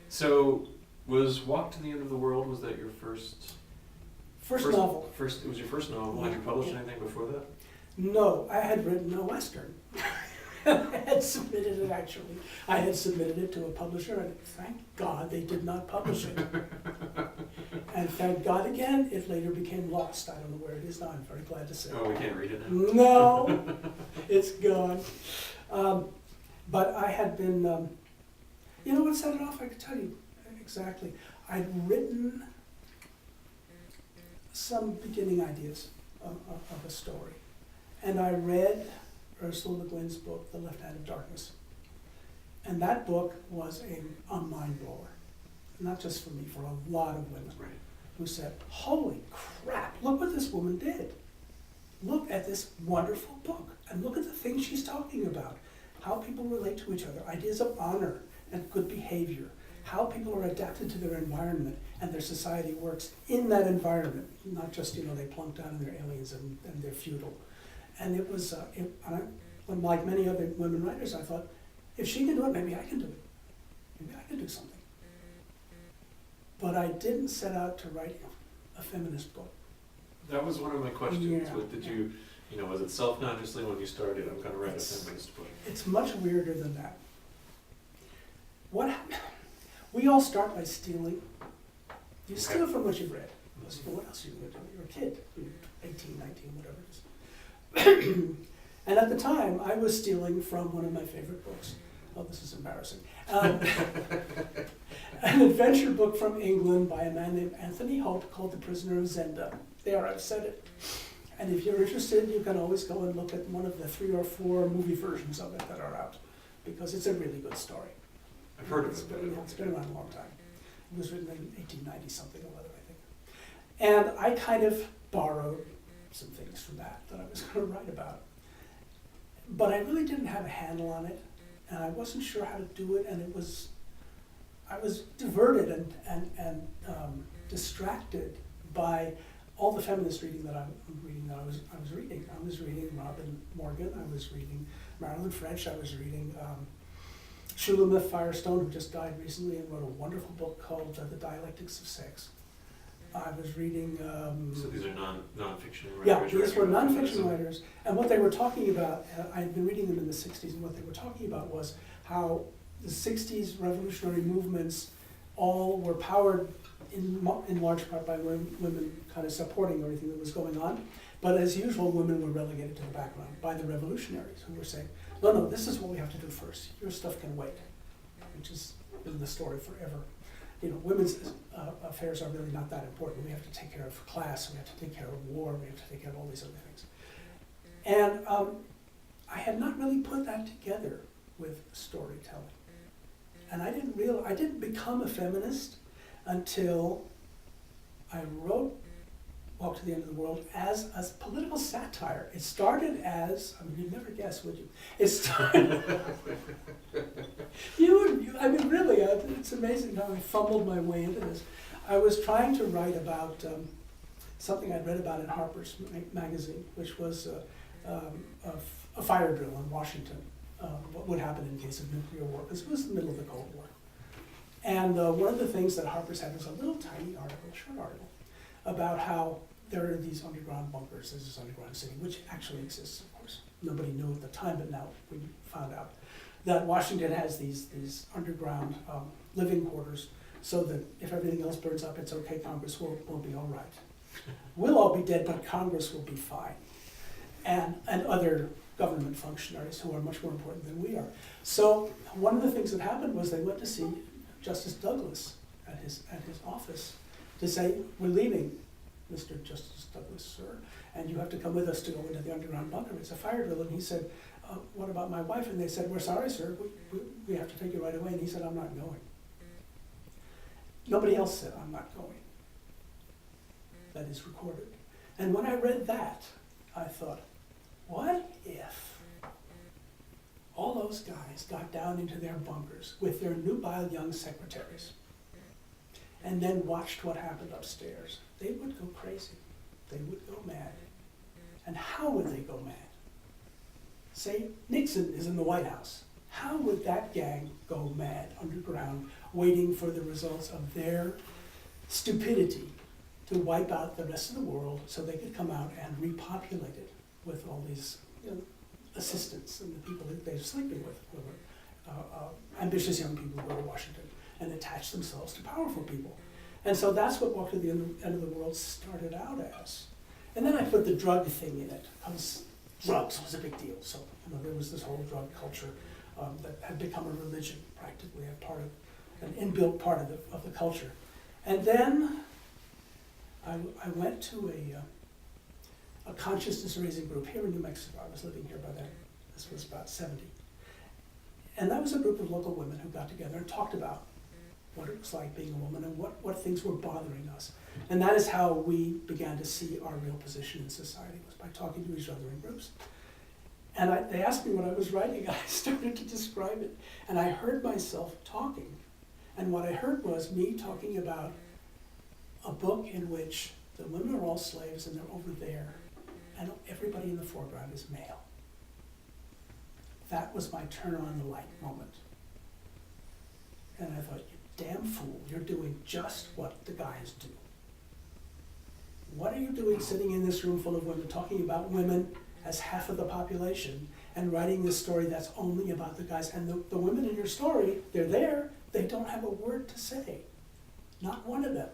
So, was Walk to the End of the World, was that your first novel. It was your first novel. Had you published anything before that? No, I had written a Western. I had submitted it, actually. I had submitted it to a publisher, and thank God they did not publish it. And thank God again, it later became lost. I don't know where it is now, I'm very glad to say. Oh, we can't read it now? No, it's gone. But I had been, you know what set it off? I could tell you exactly. I'd written some beginning ideas of a story. And I read Ursula Le Guin's book, The Left Hand of Darkness. And that book was a mind blower. Not just for me, for a lot of women. Right. Who said, holy crap, look what this woman did. Look at this wonderful book, and look at the things she's talking about. How people relate to each other, ideas of honor and good behavior, how people are adapted to their environment and their society works in that environment, not just, they plunk down and they're aliens and they're feudal. And it was, like many other women writers, I thought, if she can do it, maybe I can do it. Maybe I can do something. But I didn't set out to write a feminist book. That was one of my questions. Yeah. Did you, was it self-consciously when you started, I'm going to write a feminist book? It's much weirder than that. We all start by stealing. You steal from what you've read. What else are you going to do? You're a kid. You're 18, 19, whatever it is. And at the time, I was stealing from one of my favorite books. Oh, this is embarrassing. An adventure book from England by a man named Anthony Hope called The Prisoner of Zenda. There, I've said it. And if you're interested, you can always go and look at one of the 3 or 4 movie versions of it that are out, because it's a really good story. I've heard of it, but it's been around a long time. It was written in 1890 something or other, I think. And I kind of borrowed some things from that I was going to write about. But I really didn't have a handle on it, and I wasn't sure how to do it, and I was diverted and distracted by all the feminist reading that I was reading. I was reading Robin Morgan, I was reading Marilyn French, I was reading Shulamith Firestone, who just died recently and wrote a wonderful book called The Dialectics of Sex. I was reading... so these are non-fiction writers? Yeah, these were non-fiction writers. And what they were talking about, I had been reading them in the 60s, and what they were talking about was how the 60s revolutionary movements all were powered in large part by women kind of supporting everything that was going on. But as usual, women were relegated to the background by the revolutionaries who were saying, no, this is what we have to do first. Your stuff can wait, which has been the story forever. Women's affairs are really not that important. We have to take care of class, we have to take care of war, we have to take care of all these other things. And I had not really put that together with storytelling. And I didn't become a feminist until I wrote Walk to the End of the World as a political satire. It started as, you'd never guess, would you? It started, really, it's amazing how I fumbled my way into this. I was trying to write about something I'd read about in Harper's magazine, which was a fire drill in Washington, what would happen in case of nuclear war, because it was the middle of the Cold War. And one of the things that Harper's had was a little tiny article, short article, about how there are these underground bunkers, there's this underground city, which actually exists, of course. Nobody knew at the time, but now we found out that Washington has these underground living quarters, so that if everything else burns up, it's okay, Congress will be all right. We'll all be dead, but Congress will be fine. And other government functionaries who are much more important than we are. So one of the things that happened was they went to see Justice Douglas at his office to say, we're leaving, Mr. Justice Douglas, sir, and you have to come with us to go into the underground bunker. It's a fire drill. And he said, what about my wife? And they said, we're sorry, sir, we have to take you right away. And he said, I'm not going. Nobody else said, I'm not going. That is recorded. And when I read that, I thought, what if all those guys got down into their bunkers with their nubile young secretaries and then watched what happened upstairs? They would go crazy. They would go mad. And how would they go mad? Say Nixon is in the White House. how would that gang go mad underground, waiting for the results of their stupidity to wipe out the rest of the world so they could come out and repopulate it with all these assistants and the people that they're sleeping with, who were ambitious young people who go to Washington and attach themselves to powerful people. And so that's what Walk to the End of the World started out as. And then I put the drug thing in it, because drugs was a big deal. So there was this whole drug culture that had become a religion, practically a part of, an inbuilt part of the culture. And then I went to a consciousness raising group here in New Mexico. I was living here by then. This was about 70. And that was a group of local women who got together and talked about what it was like being a woman and what things were bothering us. And that is how we began to see our real position in society, was by talking to each other in groups. And they asked me what I was writing, and I started to describe it. And I heard myself talking. And what I heard was me talking about a book in which the women are all slaves and they're over there, and everybody in the foreground is male. That was my turn on the light moment. And I thought, you damn fool, you're doing just what the guys do. What are you doing sitting in this room full of women, talking about women as half of the population, and writing this story that's only about the guys? And the women in your story, they're there, they don't have a word to say. Not one of them.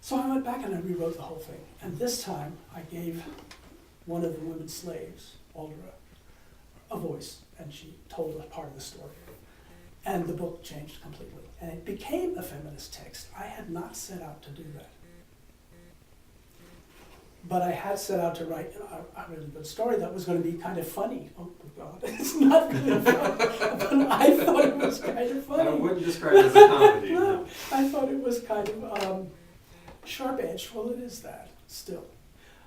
So I went back and I rewrote the whole thing. And this time I gave one of the women slaves, Aldra, a voice, and she told a part of the story. And the book changed completely. And it became a feminist text. I had not set out to do that. But I had set out to write a really good story that was going to be kind of funny. Oh my God, it's not really funny, but I thought it was kind of funny. I wouldn't describe it as a comedy. No, I thought it was kind of sharp-edged. Well, it is that, still.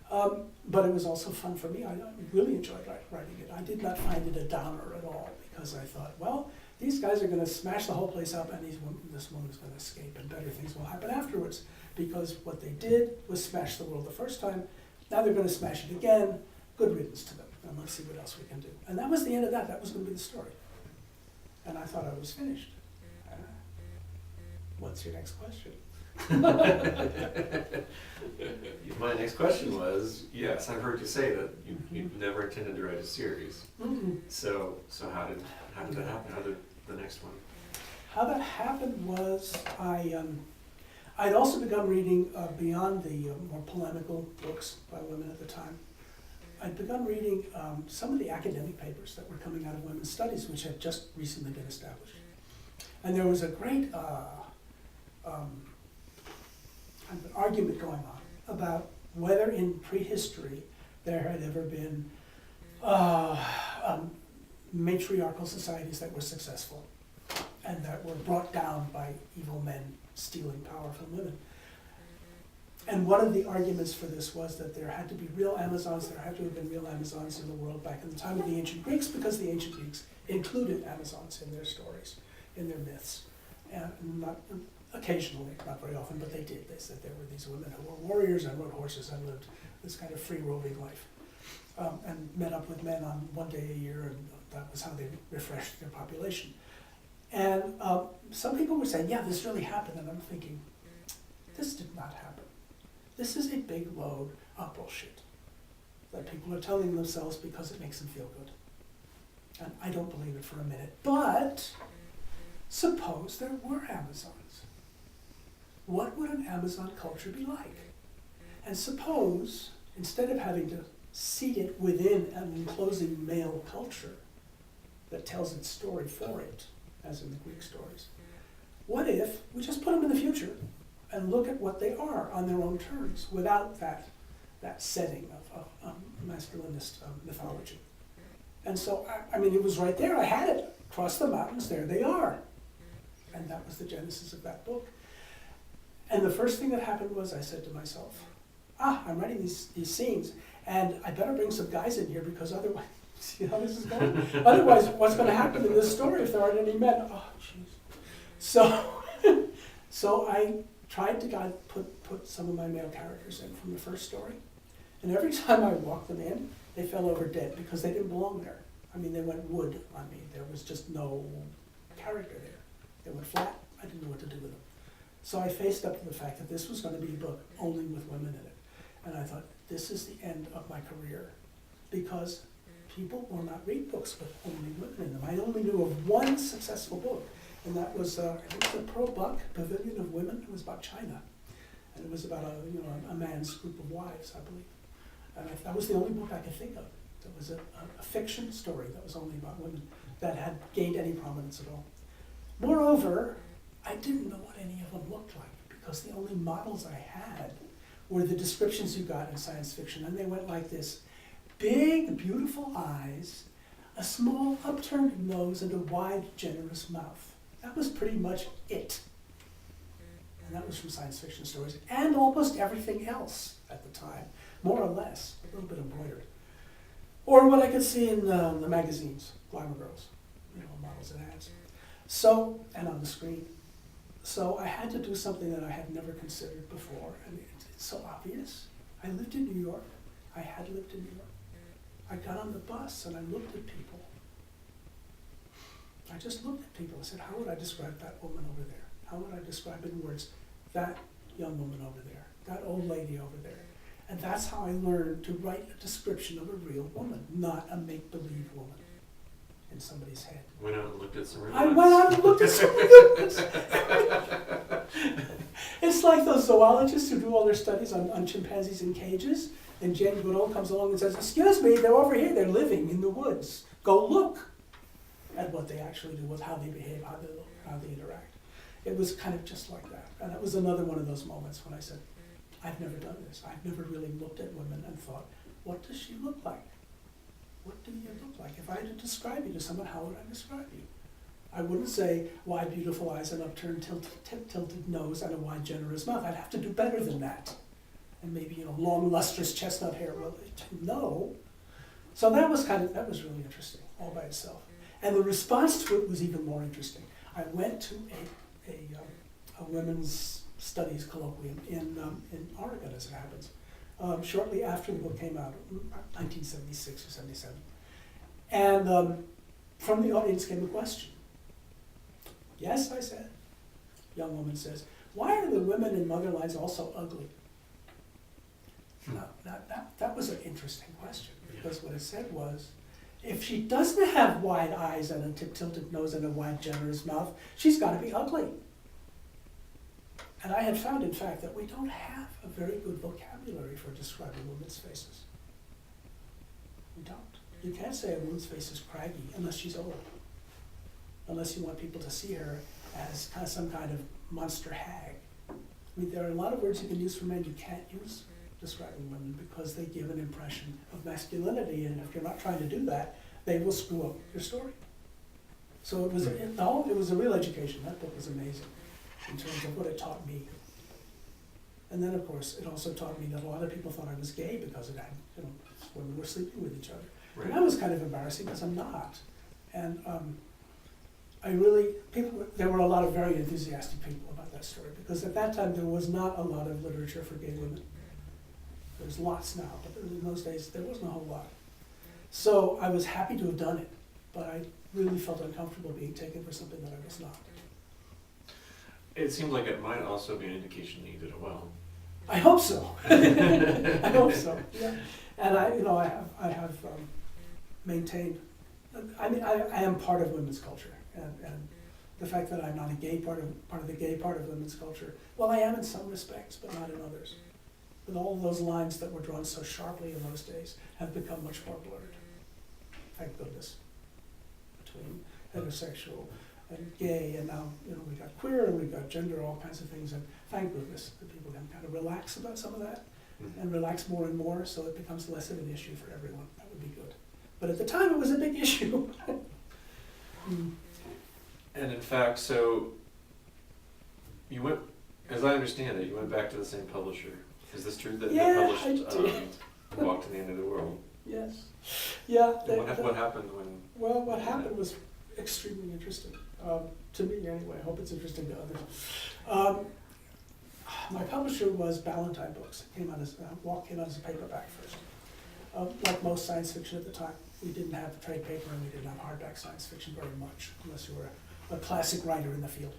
But it was also fun for me. I really enjoyed writing it. I did not find it a downer at all, because I thought, well, these guys are going to smash the whole place up, and this woman's going to escape, and better things will happen afterwards. Because what they did was smash the world the first time. Now they're going to smash it again. Good riddance to them, and let's see what else we can do. And that was the end of that. That was going to be the story. And I thought I was finished. What's your next question? My next question was, yes, I've heard you say that you never intended to write a series. Mm-hmm. So how did that happen? How did the next one? How that happened was I'd also begun reading beyond the more polemical books by women at the time. I'd begun reading some of the academic papers that were coming out of women's studies, which had just recently been established. And there was a great kind of an argument going on about whether in prehistory there had ever been matriarchal societies that were successful and that were brought down by evil men stealing power from women. And one of the arguments for this was that there had to be real Amazons, there had to have been real Amazons in the world back in the time of the ancient Greeks, because the ancient Greeks included Amazons in their stories, in their myths. And not occasionally, not very often, but they did. They said there were these women who were warriors and rode horses and lived this kind of free roving life. And met up with men on one day a year, and that was how they refreshed their population. And some people were saying, yeah, this really happened, and I'm thinking, this did not happen. This is a big load of bullshit that people are telling themselves because it makes them feel good. And I don't believe it for a minute. But suppose there were Amazons. What would an Amazon culture be like? And suppose, instead of having to seat it within an enclosing male culture that tells its story for it, as in the Greek stories, what if we just put them in the future and look at what they are on their own terms, without that setting of masculinist mythology? And so, I mean, it was right there. I had it. Across the mountains, there they are. And that was the genesis of that book. And the first thing that happened was I said to myself, I'm writing these scenes, and I better bring some guys in here, because otherwise, see how this is going? Otherwise, what's going to happen in this story if there aren't any men? Oh, jeez. So I tried to put some of my male characters in from the first story. And every time I walked them in, they fell over dead because they didn't belong there. I mean, they went wood on me. There was just no character there. They went flat. I didn't know what to do with them. So I faced up to the fact that this was going to be a book only with women in it. And I thought, this is the end of my career, because people will not read books with only women in them. I only knew of one successful book, and that was, I think it was a Pearl Buck, Pavilion of Women. It was about China. And it was about a man's group of wives, I believe. And that was the only book I could think of. There was a fiction story that was only about women that had gained any prominence at all. Moreover, I didn't know what any of them looked like, because the only models I had were the descriptions you got in science fiction, and they went like this: big, beautiful eyes, a small upturned nose, and a wide, generous mouth. That was pretty much it. And that was from science fiction stories, and almost everything else at the time, more or less, a little bit embroidered. Or what I could see in the magazines, Glamour Girls, models and ads. So, and on the screen. So I had to do something that I had never considered before, and it's so obvious. I lived in New York. I had lived in New York. I got on the bus and I looked at people. I just looked at people. I said, how would I describe that woman over there? How would I describe in words that young woman over there, that old lady over there? And that's how I learned to write a description of a real woman, not a make-believe woman in somebody's head. Went out and looked at some real I ones. went out and looked at some real ones. It's like those zoologists who do all their studies on chimpanzees in cages, and Jane Goodall comes along and says, excuse me, they're over here, they're living in the woods. Go look at what they actually do, with how they behave, how they look, how they interact. It was kind of just like that. And that was another one of those moments when I said, I've never done this. I've never really looked at women and thought, what does she look like? What do you look like? If I had to describe you to someone, how would I describe you? I wouldn't say wide, beautiful eyes, an upturned, tilted nose, and a wide, generous mouth. I'd have to do better than that. And maybe, long, lustrous chestnut hair. Well, no. So that was really interesting, all by itself. And the response to it was even more interesting. I went to a women's studies colloquium in Oregon, as it happens, shortly after the book came out, 1976 or 77. And from the audience came a question. Yes, I said. Young woman says, why are the women in Motherlines all so ugly? Now, that was an interesting question, because what it said was, if she doesn't have wide eyes and a tilted nose and a wide, generous mouth, she's got to be ugly. And I had found, in fact, that we don't have a very good vocabulary for describing women's faces. We don't. You can't say a woman's face is craggy unless she's old. Unless you want people to see her as some kind of monster hag. I mean, there are a lot of words you can use for men you can't use describing women, because they give an impression of masculinity, and if you're not trying to do that, they will screw up your story. So it was a real education. That book was amazing in terms of what it taught me. And then, of course, it also taught me that a lot of people thought I was gay because it had, women were sleeping with each other. Right. And that was kind of embarrassing, because I'm not. And there were a lot of very enthusiastic people about that story, because at that time there was not a lot of literature for gay women. There's lots now, but in those days there wasn't a whole lot. So I was happy to have done it, but I really felt uncomfortable being taken for something that I was not. It seemed like it might also be an indication that you did it well. I hope so. I hope so. Yeah. And I have maintained. I mean, I am part of women's culture, and the fact that I'm not a gay part of the gay part of women's culture. Well, I am in some respects, but not in others. But all of those lines that were drawn so sharply in those days have become much more blurred. Thank goodness. Between heterosexual and gay, and now we got queer and we got gender, all kinds of things, and thank goodness that people can kind of relax about some of that, and relax more and more, so it becomes less of an issue for everyone. That would be good. But at the time, it was a big issue. And in fact, so you went, as I understand it, you went back to the same publisher. Is this true that Yeah, you published Walk to the End of the World? Yes. Yeah. What happened when? Well, what happened was extremely interesting. To me, anyway. I hope it's interesting to others. My publisher was Ballantine Books. It came out as Walk came out as a paperback first, like most science fiction at the time. We didn't have trade paper and we didn't have hardback science fiction very much, unless you were a classic writer in the field.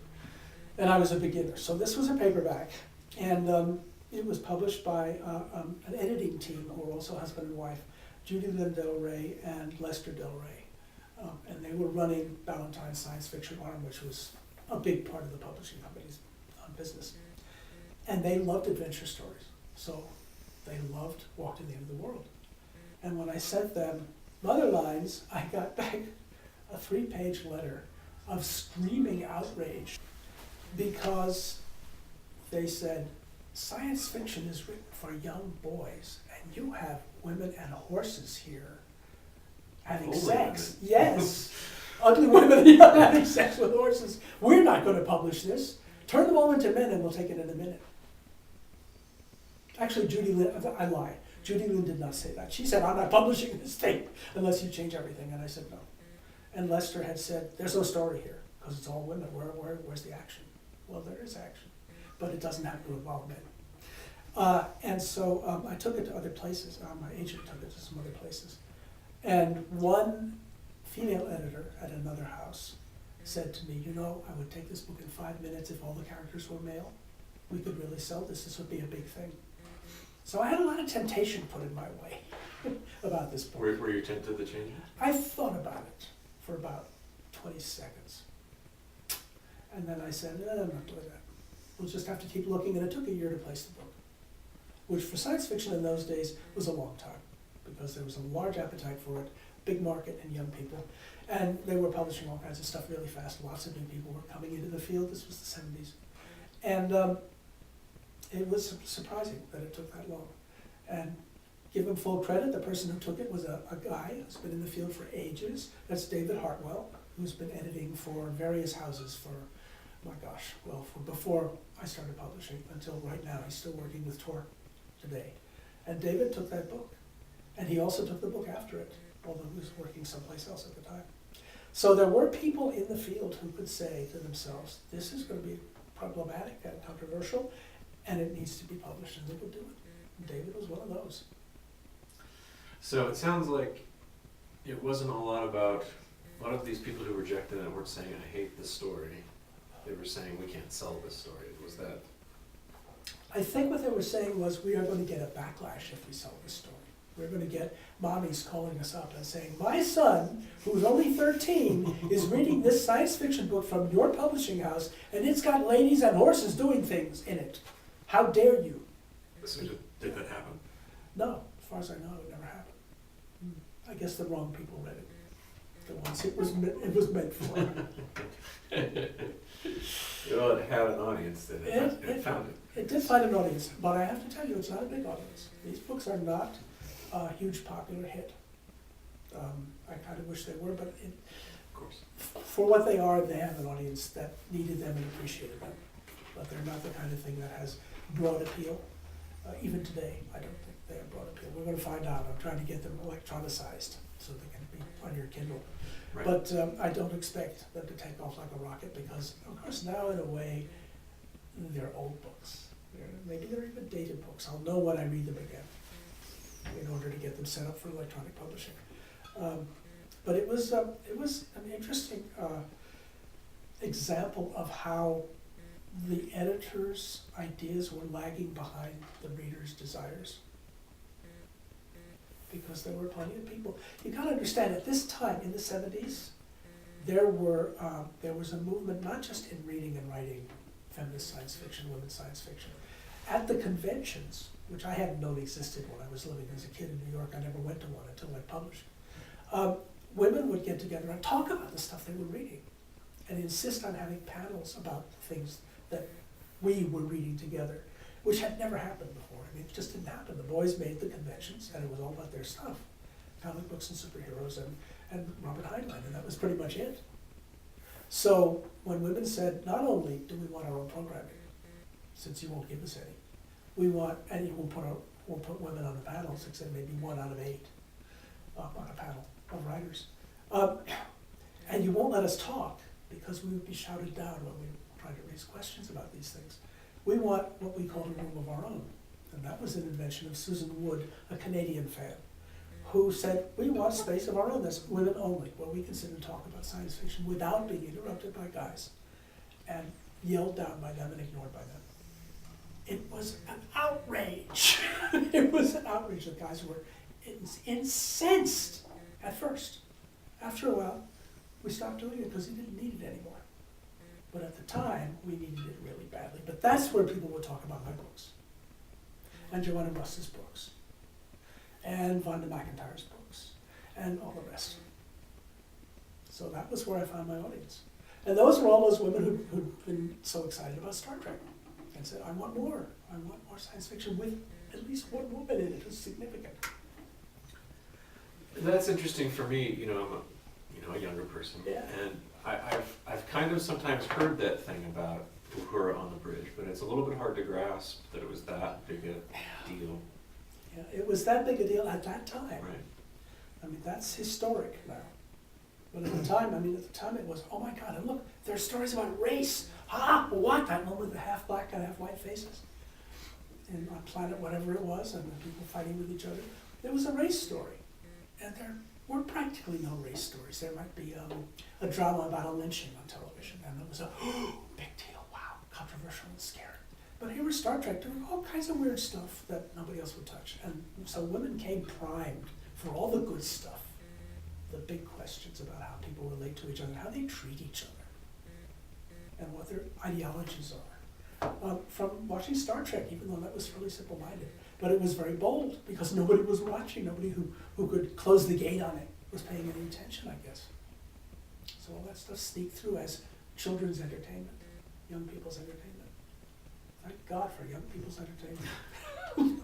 And I was a beginner. So this was a paperback, and it was published by an editing team who were also husband and wife, Judy Lynn Del Rey and Lester Del Rey. And they were running Ballantine Science Fiction Arm, which was a big part of the publishing company's business. And they loved adventure stories. So they loved Walk to the End of the World. And when I sent them Mother Lines, I got back a 3-page letter of screaming outrage because they said, science fiction is written for young boys, and you have women and horses here having Holy sex. minute. Yes, ugly women having sex with horses. We're not going to publish this. Turn them all into men and we'll take it in a minute. Actually, Judy Lynn, I lied. Judy Lynn did not say that. She said, I'm not publishing this thing unless you change everything. And I said, no. And Lester had said, there's no story here because it's all women. Where's the action? Well, there is action, but it doesn't have to involve men. And so I took it to other places. My agent took it to some other places. And one female editor at another house said to me, I would take this book in 5 minutes if all the characters were male. We could really sell this. This would be a big thing. So I had a lot of temptation put in my way about this book. Were you tempted to change it? I thought about it for about 20 seconds. And then I said, no, I'm not doing that. We'll just have to keep looking. And it took a year to place the book, which for science fiction in those days was a long time because there was a large appetite for it, big market and young people. And they were publishing all kinds of stuff really fast. Lots of new people were coming into the field. This was the 70s. And it was surprising that it took that long. And give him full credit, the person who took it was a guy who's been in the field for ages. That's David Hartwell, who's been editing for various houses for, for before I started publishing until right now. He's still working with Tor today. And David took that book. And he also took the book after it, although he was working someplace else at the time. So there were people in the field who could say to themselves, this is going to be problematic and controversial, and it needs to be published, and they would do it. And David was one of those. So it sounds like it wasn't a lot of these people who rejected it weren't saying, I hate this story. They were saying, we can't sell this story. Was that? I think what they were saying was, we are going to get a backlash if we sell this story. We're going to get mommies calling us up and saying, my son, who's only 13, is reading this science fiction book from your publishing house, and it's got ladies and horses doing things in it. How dare you? So did that happen? No, as far as I know, it never happened. I guess the wrong people read it. The ones it was meant for. Well, it had an audience, did it? It found it. It did find an audience, but I have to tell you, it's not a big audience. These books are not a huge popular hit. I kind of wish they were, but Of course. for what they are, they have an audience that needed them and appreciated them. But they're not the kind of thing that has broad appeal. Even today, I don't think they have broad appeal. We're going to find out. I'm trying to get them electronicized so they can be on your Kindle. Right. But I don't expect them to take off like a rocket because, of course, now in a way, they're old books. Maybe they're even dated books. I'll know when I read them again in order to get them set up for electronic publishing. But it was an interesting example of how the editor's ideas were lagging behind the reader's desires. Because there were plenty of people. You gotta understand, at this time, in the 70s, there was a movement, not just in reading and writing feminist science fiction, women's science fiction. At the conventions, which I hadn't known existed when I was living as a kid in New York, I never went to one until I published. Women would get together and talk about the stuff they were reading and insist on having panels about things that we were reading together, which had never happened before. I mean, it just didn't happen. The boys made the conventions, and it was all about their stuff. Comic books and superheroes and Robert Heinlein, and that was pretty much it. So when women said, not only do we want our own programming, since you won't give us any, we want, and we'll put women on the panels, except maybe 1 out of 8 on a panel of writers. And you won't let us talk because we would be shouted down when we tried to raise questions about these things. We want what we called a room of our own. And that was an invention of Susan Wood, a Canadian fan, who said, we want space of our own, that's women only, where we can sit and talk about science fiction without being interrupted by guys and yelled down by them and ignored by them. It was an outrage. It was an outrage. The guys were incensed at first. After a while, we stopped doing it because we didn't need it anymore. But at the time, we needed it really badly. But that's where people would talk about my books, and Joanna Russ's books, and Vonda McIntyre's books, and all the rest. So that was where I found my audience. And those were all those women who'd been so excited about Star Trek and said, I want more science fiction with at least one woman in it who's significant. That's interesting for me. I'm a younger person, Yeah. and I've kind of sometimes heard that thing about Uhura on the bridge, but it's a little bit hard to grasp that it was that big a deal. Yeah, it was that big a deal at that time. Right. I mean, that's historic now. But at the time, it was, oh my God, and look, there are stories about race. What? That one with the half black and half white faces. And on planet whatever it was, and the people fighting with each other. It was a race story. And there were practically no race stories. There might be a drama about a lynching on television, and it was a big deal, wow, controversial and scary. But here was Star Trek doing all kinds of weird stuff that nobody else would touch. And so women came primed for all the good stuff, the big questions about how people relate to each other, how they treat each other, and what their ideologies are. From watching Star Trek, even though that was fairly simple-minded. But it was very bold, because nobody was watching, nobody who could close the gate on it was paying any attention, I guess. So all that stuff sneaked through as children's entertainment, young people's entertainment. Thank God for young people's entertainment.